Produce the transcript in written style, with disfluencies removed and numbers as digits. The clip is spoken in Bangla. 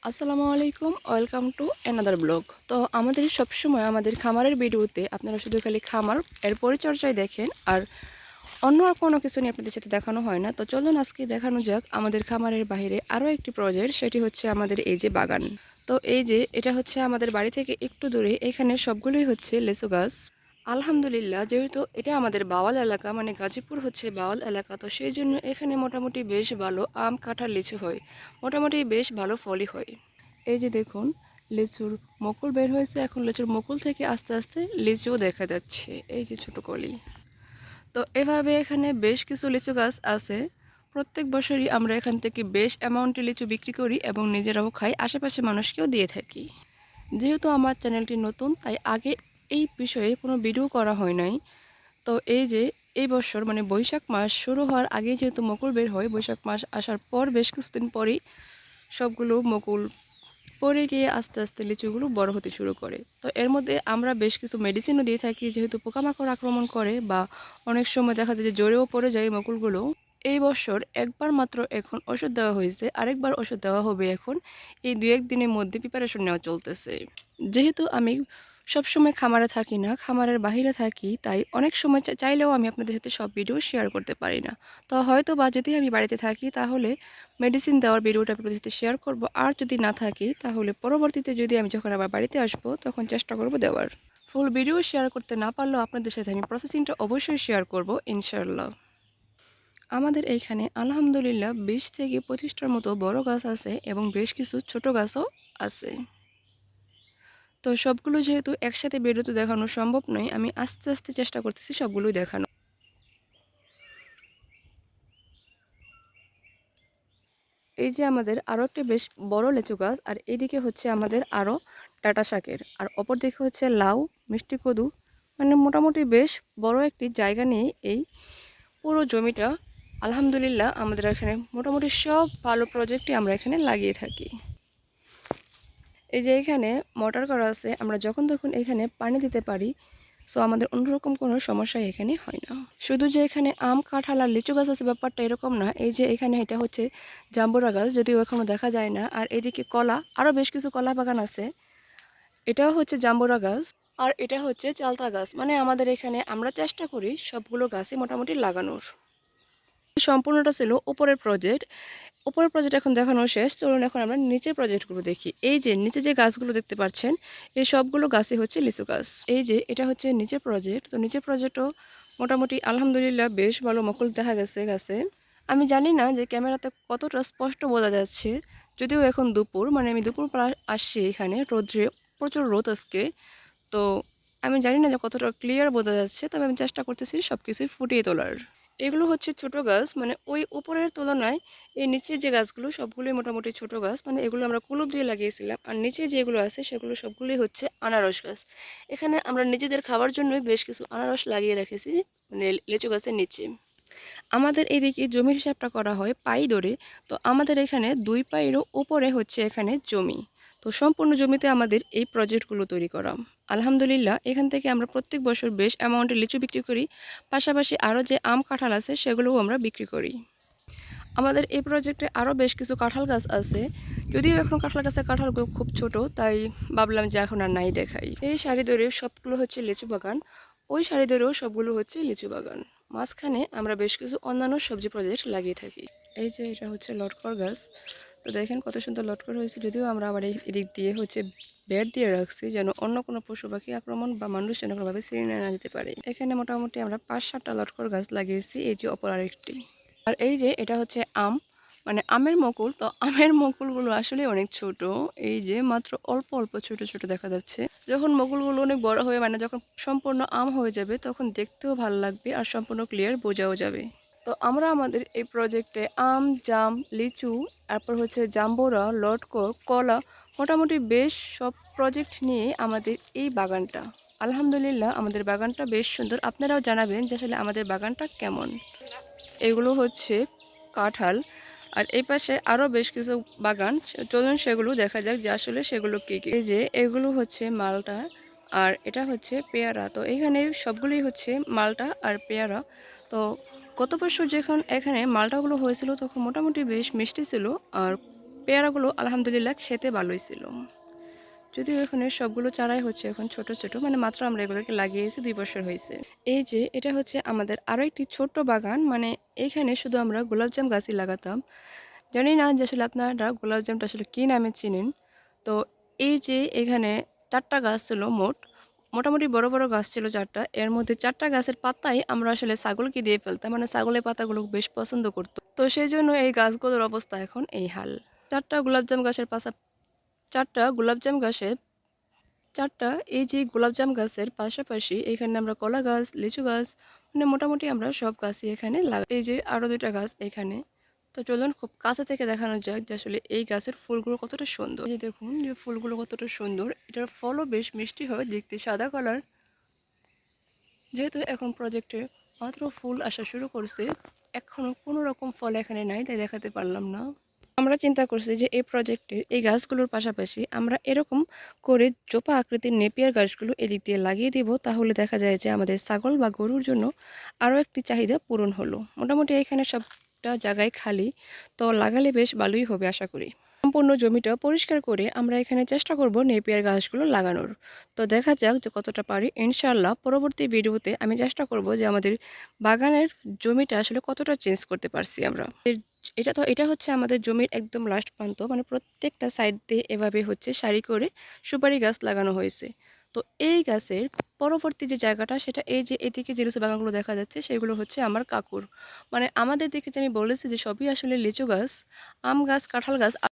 আসসালামু আলাইকুম, ওয়েলকাম টু অ্যানাদার ব্লগ। তো আমাদের সবসময় আমাদের খামারের ভিডিওতে আপনারা শুধু খালি খামার এর পরিচর্যায় দেখেন, আর অন্য আর কোনো কিছু নিয়ে আপনাদের সাথে দেখানো হয় না। তো চলুন আজকে দেখানো যাক আমাদের খামারের বাইরে আরও একটি প্রজেক্ট, সেটি হচ্ছে আমাদের এই যে বাগান। তো এই যে এটা হচ্ছে আমাদের বাড়ি থেকে একটু দূরে, এখানে সবগুলোই হচ্ছে লেচু গাছ। আলহামদুলিল্লাহ, যেহেতু এটা আমাদের বাওয়াল এলাকা, মানে গাজীপুর হচ্ছে বাওয়াল এলাকা, তো সেই জন্য এখানে মোটামুটি বেশ ভালো আম কাঁঠাল লিচু হয়, মোটামুটি বেশ ভালো ফলই হয়। এই যে দেখুন, লিচুর মুকুল বের হয়েছে, এখন লিচুর মুকুল থেকে আস্তে আস্তে লিচুও দেখা যাচ্ছে, এই যে ছোট কলি। তো এভাবে এখানে বেশ কিছু লিচু গাছ আছে। প্রত্যেক বছরই আমরা এখান থেকে বেশ অ্যামাউন্টে লিচু বিক্রি করি এবং নিজেরাও খাই, আশেপাশে মানুষকেও দিয়ে থাকি। যেহেতু আমার চ্যানেলটি নতুন, তাই আগে এই বিষয়ে কোনো ভিডিও করা হয় নাই। তো এই যে এই বছর মানে বৈশাখ মাস শুরু হওয়ার আগে যেহেতু মুকুল বের হয়, বৈশাখ মাস আসার পর বেশ কিছুদিন পরেই সবগুলো মুকুল পরে গিয়ে আস্তে আস্তে লিচুগুলো বড় হতে শুরু করে। তো এর মধ্যে আমরা বেশ কিছু মেডিসিনও দিয়ে থাকি, যেহেতু পোকামাকড় আক্রমণ করে বা অনেক সময় দেখা যায় যে জড়েও পড়ে যায় মুকুলগুলো। এই বছর একবার মাত্র এখন ওষুধ দেওয়া হয়েছে, আরেকবার ওষুধ দেওয়া হবে এখন। এই 2-1 দিনের মধ্যে প্রিপারেশন নেওয়া চলতেছে। যেহেতু আমি সবসময় খামারে থাকি না, খামারের বাহিরে থাকি, তাই অনেক সময় চাইলেও আমি আপনাদের সাথে সব ভিডিও শেয়ার করতে পারি না। তো হয়তো বা যদি আমি বাড়িতে থাকি তাহলে মেডিসিন দেওয়ার ভিডিওটা আপনাদের সাথে শেয়ার করব, আর যদি না থাকি তাহলে পরবর্তীতে যদি আমি যখন আবার বাড়িতে আসবো তখন চেষ্টা করব দেওয়ার। ফুল ভিডিও শেয়ার করতে না পারলেও আপনাদের সাথে আমি প্রসেসিংটা অবশ্যই শেয়ার করব ইনশাআল্লাহ। আমাদের এইখানে আলহামদুলিল্লাহ 20 থেকে 25টার মতো বড় গাছ আছে এবং বেশ কিছু ছোট গাছও আছে। তো সবগুলো যেহেতু একসাথে ভিডিওতে দেখানো সম্ভব নয়, আমি আস্তে আস্তে চেষ্টা করতেছি সবগুলোই দেখানো। এই যে আমাদের আরও একটা বেশ বড় লিচু গাছ, আর এইদিকে হচ্ছে আমাদের আরও ডাঁটা শাকের, আর অপর দিকে হচ্ছে লাউ, মিষ্টি কদু, মানে মোটামুটি বেশ বড় একটি জায়গা নিয়ে এই পুরো জমিটা। আলহামদুলিল্লাহ, আমাদের এখানে মোটামুটি সব ভালো প্রজেক্টই আমরা এখানে লাগিয়ে থাকি। এই যে এখানে মোটর করা আছে, আমরা যখন তখন এখানে পানি দিতে পারি। সো আমাদের অন্যরকম কোনো সমস্যা এখানে হয় না। শুধু যে এখানে আম কাঁঠাল আর লিচু গাছ আছে ব্যাপারটা এরকম না। এই যে এখানে এটা হচ্ছে জাম্বুরা গাছ, যদিও এখনও দেখা যায় না। আর এদিকে কলা, আরও বেশ কিছু কলা বাগান আছে। এটাও হচ্ছে জাম্বুরা গাছ, আর এটা হচ্ছে চালতা গাছ। মানে আমাদের এখানে আমরা চেষ্টা করি সবগুলো গাছই মোটামুটি লাগানোর। সম্পূর্ণটা ছিল উপরের প্রজেক্ট। উপরের প্রজেক্ট এখন দেখানো শেষ, চলুন এখন আমরা নিচের প্রজেক্টগুলো দেখি। এই যে নিচে যে গাছগুলো দেখতে পাচ্ছেন, এই সবগুলো গাছই হচ্ছে লিচু গাছ। এই যে এটা হচ্ছে নিচের প্রজেক্ট। তো নিচের প্রজেক্টও মোটামুটি আলহামদুলিল্লাহ বেশ ভালো মুকুল দেখা গেছে গাছে। আমি জানি না যে ক্যামেরাতে কতটা স্পষ্ট বোঝা যাচ্ছে, যদিও এখন দুপুর, মানে আমি দুপুর পর আসছি এখানে, রোদ্রে প্রচুর রোদ আজকে। তো আমি জানি না যে কতটা ক্লিয়ার বোঝা যাচ্ছে, তবে আমি চেষ্টা করতেছি সব কিছুই ফুটিয়ে তোলার। এগুলো হচ্ছে ছোট গাছ, মানে ওই উপরের তুলনায় এই নিচের যে গাছগুলো সবগুলোই মোটামুটি ছোট গাছ, মানে এগুলো আমরা কুলুপ দিয়ে লাগিয়েছিলাম। আর নিচে যেগুলো আছে সেগুলো সবগুলোই হচ্ছে আনারস গাছ। এখানে আমরা নিজেদের খাওয়ার জন্যই বেশ কিছু আনারস লাগিয়ে রেখেছি, মানে লিচু গাছের নিচে। আমাদের এদিকে জমির হিসাবটা করা হয় পাই ধরে। তো আমাদের এখানে 2 পাইরও উপরে হচ্ছে এখানে জমি। তো সম্পূর্ণ জমিতে আমাদের এই প্রজেক্টগুলো তৈরি করা। আলহামদুলিল্লাহ, এখান থেকে আমরা প্রত্যেক বছর বেশ অ্যামাউন্টে লিচু বিক্রি করি, পাশাপাশি আরও যে আম কাঁঠাল আছে সেগুলোও আমরা বিক্রি করি। আমাদের এই প্রজেক্টে আরও বেশ কিছু কাঁঠাল গাছ আছে, যদিও এখন কাঁঠাল গাছের কাঁঠালগুলো খুব ছোট, তাই ভাবলাম যে এখন আর নাই দেখাই। এই সারি ধরে সবগুলো হচ্ছে লিচু বাগান, ওই সারি ধরেও সবগুলো হচ্ছে লিচু বাগান। মাঝখানে আমরা বেশ কিছু অন্যান্য সবজি প্রজেক্ট লাগিয়ে থাকি। এই যে এটা হচ্ছে লটকর গাছ। তো দেখেন কত সুন্দর লটকর হয়েছে, যদিও আমরা আবার এই এদিক দিয়ে হচ্ছে বেড় দিয়ে রাখছি, যেন অন্য কোনো পশু পাখি আক্রমণ বা মানুষ যেন কোনোভাবে ছিনিয়ে না যেতে পারে। এখানে মোটামুটি আমরা 5-7টা লটকর গাছ লাগিয়েছি, এই যে অপর আরেকটি। আর এই যে এটা হচ্ছে আম, মানে আমের মুকুল। তো আমের মুকুলগুলো আসলে অনেক ছোট, এই যে মাত্র অল্প অল্প ছোট ছোট দেখা যাচ্ছে। যখন মুকুলগুলো অনেক বড় হবে, মানে যখন সম্পূর্ণ আম হয়ে যাবে, তখন দেখতেও ভালো লাগবে আর সম্পূর্ণ ক্লিয়ার বোঝাও যাবে। তো আমরা আমাদের এই প্রজেক্টে আম, জাম, লিচু, তারপর হচ্ছে জাম্বুরা, লটকর, কলা, মোটামুটি বেশ সব প্রজেক্ট নিয়ে আমাদের এই বাগানটা। আলহামদুলিল্লাহ, আমাদের বাগানটা বেশ সুন্দর। আপনারাও জানাবেন যে আসলে আমাদের বাগানটা কেমন। এগুলো হচ্ছে কাঁঠাল, আর এই পাশে আরও বেশ কিছু বাগান। চলুন সেগুলো দেখা যাক যে আসলে সেগুলো কী কী। এই যে এগুলো হচ্ছে মালটা, আর এটা হচ্ছে পেয়ারা। তো এখানে সবগুলোই হচ্ছে মালটা আর পেয়ারা। তো গত বছর যখন এখানে মালটাগুলো হয়েছিল তখন মোটামুটি বেশ মিষ্টি ছিল, আর পেয়ারাগুলো আলহামদুলিল্লাহ খেতে ভালোই ছিল। যদিও এখানে সবগুলো চারাই হচ্ছে এখন ছোট ছোট, মানে মাত্র আমরা এগুলোকে লাগিয়েছি 2 বছর হয়েছে। এই যে এটা হচ্ছে আমাদের আরও একটি ছোট্ট বাগান, মানে এখানে শুধু আমরা গোলাপজাম গাছই লাগাতাম। জানি না যে আসলে আপনারা গোলাপজামটা আসলে কী নামে চিনেন। তো এই যে এখানে 4টা গাছ ছিল মোট, মোটামুটি বড় বড় গাছ ছিল 4টা। এর মধ্যে 4টা গাছের পাতাই আমরা আসলে ছাগলকে দিয়ে ফেলতাম, মানে ছাগলের পাতাগুলো বেশ পছন্দ করতো। তো সেই জন্য এই গাছগুলোর অবস্থা এখন এই হাল। 4টা গোলাপজাম গাছের পাশা 4টা গোলাপজাম গাছে 4টা এই যে গোলাপজাম গাছের পাশাপাশি এখানে আমরা কলা গাছ, লিচু গাছ, মানে মোটামুটি আমরা সব গাছই এখানে লাগাই। এই যে আরও 2টা গাছ এখানে। তো চলুন খুব কাছে থেকে দেখানো যাক যে আসলে এই গাছের ফুলগুলো কতটা সুন্দর। এই যে দেখুন যে ফুলগুলো কতটা সুন্দর, এটার ফলও বেশ মিষ্টি হয়, দেখতে সাদা কালার। যেহেতু এখন প্রজেক্টে মাত্র ফুল আসা শুরু করছে, এখনো কোনো রকম ফল এখানে নাই, তাই দেখাতে পারলাম না। আমরা চিন্তা করছি যে এই প্রজেক্টের এই গাছগুলোর পাশাপাশি আমরা এরকম করে চোপা আকৃতির নেপিয়ার গাছগুলো এদিক দিয়ে লাগিয়ে দিব, তাহলে দেখা যায় যে আমাদের ছাগল বা গরুর জন্য আরও একটি চাহিদা পূরণ হলো। মোটামুটি এখানে সবটা জায়গায় খালি, তো লাগালে বেশ ভালোই হবে আশা করি। সম্পূর্ণ জমিটা পরিষ্কার করে আমরা এখানে চেষ্টা করব নেপিয়ার গাছগুলো লাগানোর। তো দেখা যাক যে কতটা পারি। ইনশাআল্লাহ পরবর্তী ভিডিওতে আমি চেষ্টা করব যে আমাদের বাগানের জমিটা আসলে কতটা চেঞ্জ করতে পারছি আমরা। এটা হচ্ছে আমাদের জমির একদম লাস্ট প্রান্ত, মানে প্রত্যেকটা সাইড দিয়ে এভাবে হচ্ছে সারি করে সুপারি গাছ লাগানো হয়েছে। তো এই গাছের পরবর্তী যে জায়গাটা সেটা এই যে এদিকে যে লিচু বাগানগুলো দেখা যাচ্ছে সেগুলো হচ্ছে আমার কাকুর। মানে আমাদের দিকে যে আমি বলেছি যে সবই আসলে লিচু গাছ, আম গাছ, কাঁঠাল গাছ।